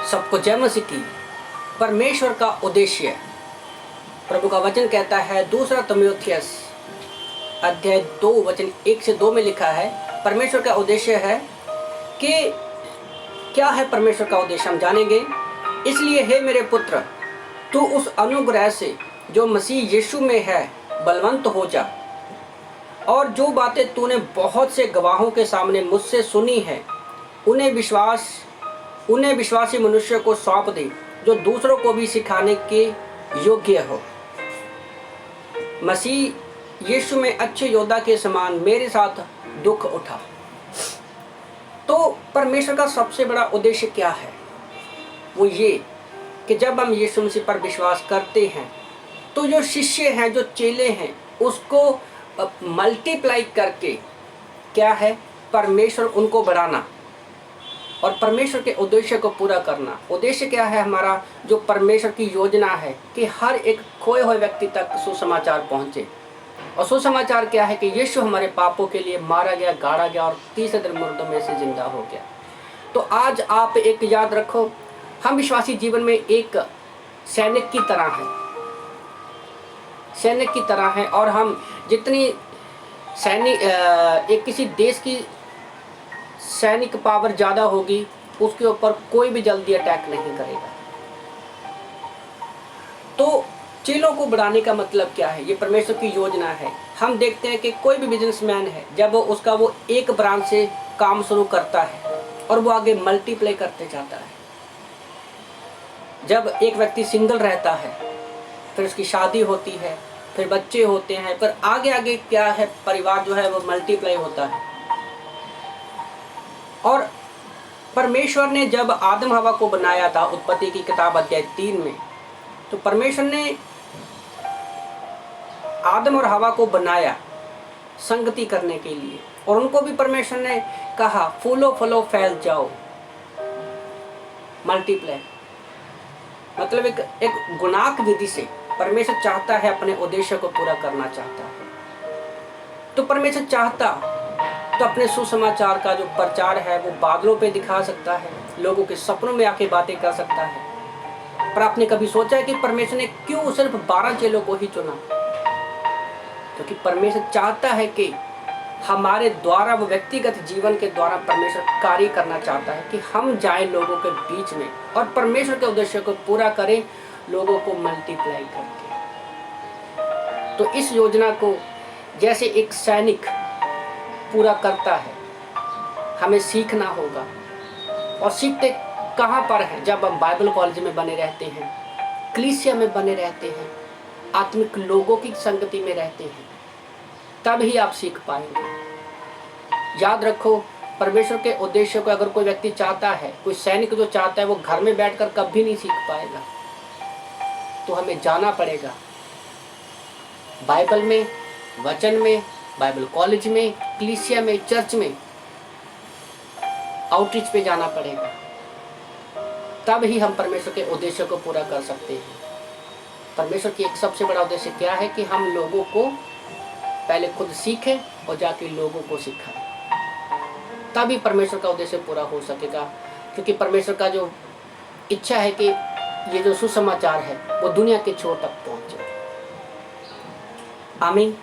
सबको जय मसीह की। परमेश्वर का उद्देश्य, प्रभु का वचन कहता है, दूसरा तिमुथियुस अध्याय 2 वचन 1 से 2 में लिखा है, परमेश्वर का उद्देश्य है कि क्या है परमेश्वर का उद्देश्य हम जानेंगे। इसलिए हे मेरे पुत्र, तू उस अनुग्रह से जो मसीह यीशु में है बलवंत हो जा, और जो बातें तूने बहुत से गवाहों के सामने मुझसे सुनी है उन्हें विश्वासी मनुष्य को सौंप दे, जो दूसरों को भी सिखाने के योग्य हो। मसीह यीशु में अच्छे योद्धा के समान मेरे साथ दुख उठा। तो परमेश्वर का सबसे बड़ा उद्देश्य क्या है? वो ये कि जब हम यीशु मसीह पर विश्वास करते हैं तो जो शिष्य हैं, जो चेले हैं, उसको मल्टीप्लाई करके क्या है, परमेश्वर उनको बढ़ाना और परमेश्वर के उद्देश्य को पूरा करना। उद्देश्य क्या है हमारा? जो परमेश्वर की योजना है कि हर एक खोए हुए व्यक्ति तक सुसमाचार पहुंचे। और सुसमाचार क्या है कि यीशु हमारे पापों के लिए मारा गया, गाड़ा गया और तीसरे दिन मुर्दों में से जिंदा हो गया। तो आज आप एक याद रखो, हम विश्वासी जीवन में एक सैनिक की तरह हैं, सैनिक की तरह हैं। और हम जितनी सैनिक एक किसी देश की सैनिक पावर ज़्यादा होगी, उसके ऊपर कोई भी जल्दी अटैक नहीं करेगा। तो चेलों को बढ़ाने का मतलब क्या है? ये परमेश्वर की योजना है। हम देखते हैं कि कोई भी बिजनेसमैन है, जब वो एक ब्रांच से काम शुरू करता है और वो आगे मल्टीप्लाई करते जाता है। जब एक व्यक्ति सिंगल रहता है, फिर उसकी शादी होती है, फिर बच्चे होते हैं, फिर आगे आगे क्या है, परिवार जो है वो मल्टीप्लाई होता है। और परमेश्वर ने जब आदम हवा को बनाया था, उत्पत्ति की किताब अध्याय 3 में, तो परमेश्वर ने आदम और हवा को बनाया संगति करने के लिए। और उनको भी परमेश्वर ने कहा, फूलो फलो फैल जाओ, मल्टीप्लाई। मतलब एक गुणाक विधि से परमेश्वर चाहता है, अपने उद्देश्य को पूरा करना चाहता है। तो परमेश्वर चाहता तो अपने सुसमाचार का जो प्रचार है वो बादलों पे दिखा सकता है, लोगों के सपनों में आके बातें कर सकता है। पर आपने कभी सोचा है कि परमेश्वर ने क्यों सिर्फ 12 चेलों को ही चुना? क्योंकि परमेश्वर चाहता है कि हमारे द्वारा, वो व्यक्तिगत जीवन के द्वारा परमेश्वर कार्य करना चाहता है कि हम जाएं लोगों के बीच में और परमेश्वर के उद्देश्य को पूरा करें, लोगों को मल्टीप्लाई करके। तो इस योजना को जैसे एक सैनिक पूरा करता है, हमें सीखना होगा। और सीखते कहाँ पर हैं? जब हम बाइबल कॉलेज में बने रहते हैं, कलीसिया में बने रहते हैं, आत्मिक लोगों की संगति में रहते हैं, तब ही आप सीख पाएंगे। याद रखो, परमेश्वर के उद्देश्य को अगर कोई व्यक्ति चाहता है, कोई सैनिक जो चाहता है, वो घर में बैठकर कभी नहीं सीख पाएगा। तो हमें जाना पड़ेगा बाइबल में, वचन में, बाइबल कॉलेज में, कलीसिया में, चर्च में, आउटरीच पे जाना पड़ेगा। तब ही हम परमेश्वर के उद्देश्य को पूरा कर सकते हैं। परमेश्वर की एक सबसे बड़ा उद्देश्य क्या है कि हम लोगों को पहले खुद सीखें और जाके लोगों को सिखाएं। तभी परमेश्वर का उद्देश्य पूरा हो सकेगा। क्योंकि परमेश्वर का जो इच्छा है कि ये जो सुसमाचार है वो दुनिया के छोर तक पहुंचे। आमीन।